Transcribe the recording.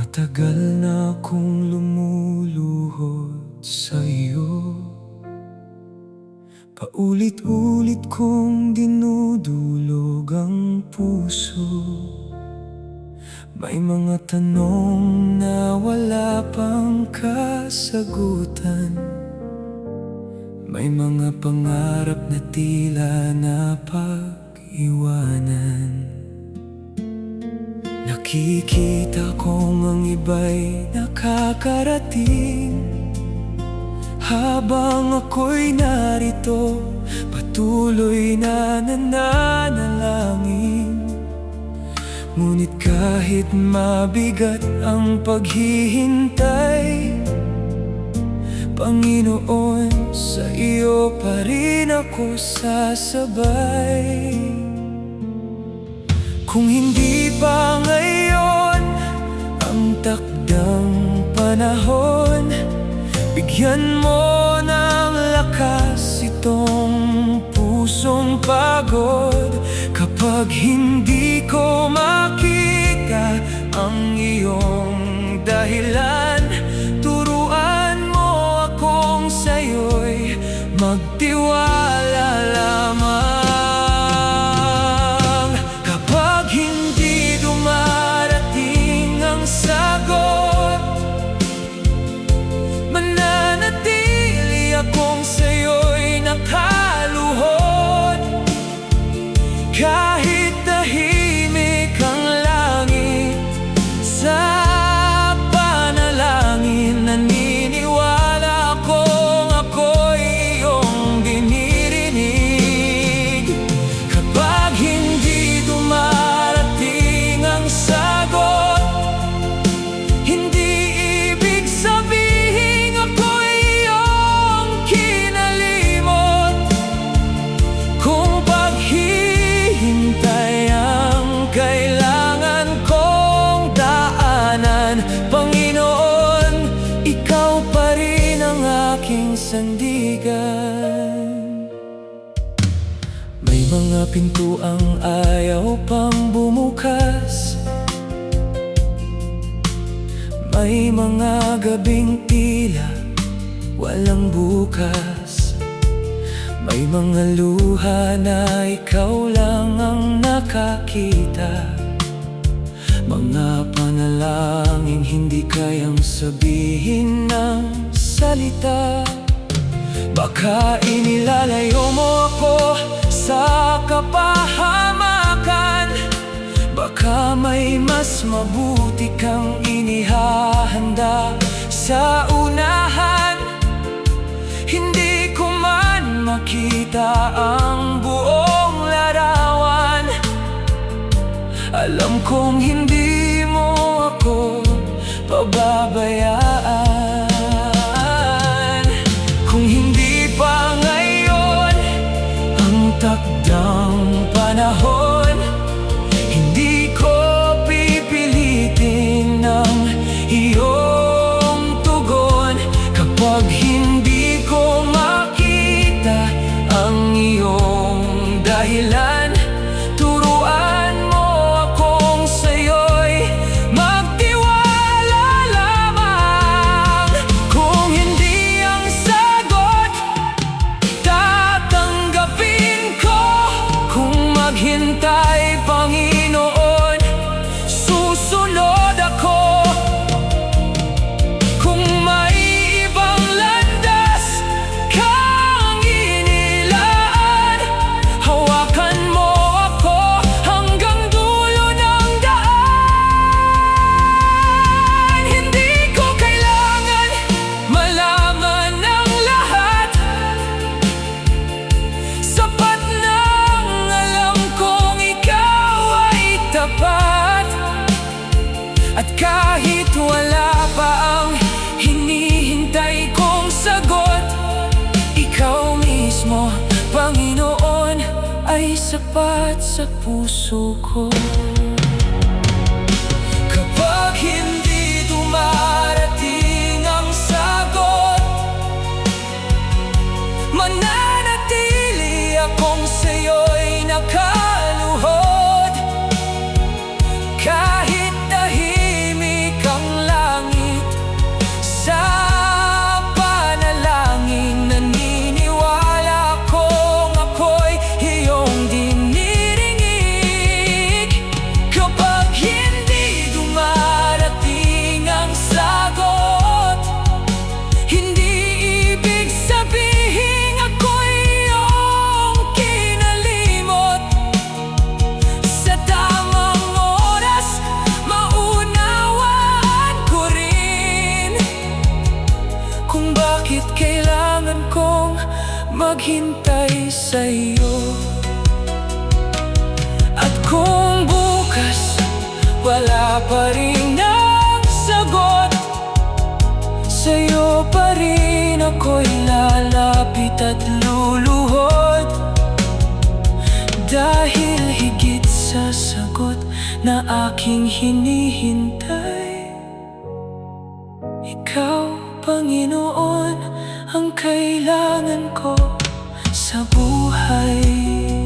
Matagal na akong lumuluhod sa'yo. Paulit-ulit kong dinudulog ang puso. May mga tanong na wala pang kasagutan. May mga pangarap na tila napag-iwanan. Nakikita kong ang iba'y nakakarating, habang ako'y narito, patuloy na nananalangin. Ngunit kahit mabigat ang paghihintay, Panginoon, sa iyo pa rin ako sasabay. Kung hindi pa ngayon ang takdang panahon, bigyan mo ng lakas itong pusong pagod. Kapag hindi ko makita ang iyong dahilan, turuan mo akong sa'yo'y magtiwala lamang. Kapag hindi dumarating ang sagot, mananatili akong sa'yo'y nakaluhod. Kahit tahimik ang langit, sa panalangin naniniwala akong ako'y iyong dinirinig. Kapag hindi dumarating ang sagot, hindi ibig sabihin ako'y iyong kinalimot. Kung paghihintay ang kailangan kong daanan, Panginoon, ikaw pa rin ang aking sandigan. May mga pintuang ayaw pang bumukas, may mga gabing tila walang bukas. May mga luha na ikaw lang ang nakakita, mga panalangin hindi kayang sabihin ng salita. Baka inilalayo mo ako sa kapahamakan, baka may mas mabuti kang inihahanda sa unahan. Hindi ko man makita ang buong larawan, alam kong hindi mo ako pababayaan. Kung hindi pa ngayon ang takdang panahon, hindi ko pipilitin ang iyong tugon. Kapag hindi ko makita ang iyong dahilan, turuan mo akong sa'yo'y magtiwala lamang. Kung hindi ang sagot, tatanggapin ko. Kung maghintay, Panginoon, susunod ako. Kung may ibang landas kang inilaan, hawakan mo ako hanggang dulo ng daan. Hindi ko kailangan malaman ang lahat, sapat nang alam kong ikaw ay tapat. At kahit wala pa ang hinihintay kong sagot, ikaw mismo, Panginoon, ay sapat sa puso ko. Kapag hindi dumarating ang sagot, mananatili akong sa'yo'y nakaluhod. Kahit tahimik ang maghintay sa'yo. At kung bukas wala pa rin ang sagot, sa'yo pa rin ako'y lalapit at luluhod. Dahil higit sa sagot na aking hinihintay, ikaw, Panginoon, ang kailangan ko sa buhay.